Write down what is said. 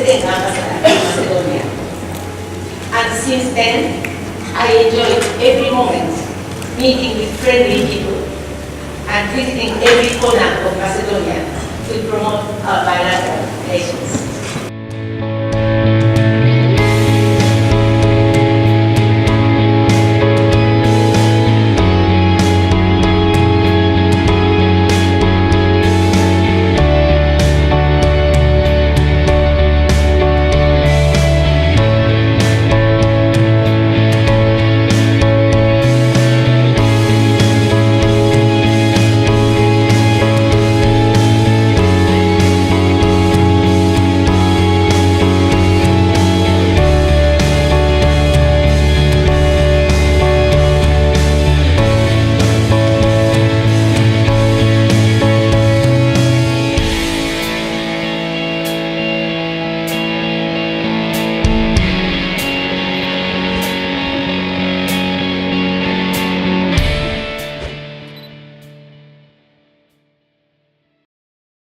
President Ambassador in Macedonia. And since then, I enjoyed every moment meeting with friendly people and visiting every corner of Macedonia to promote our bilateral relations.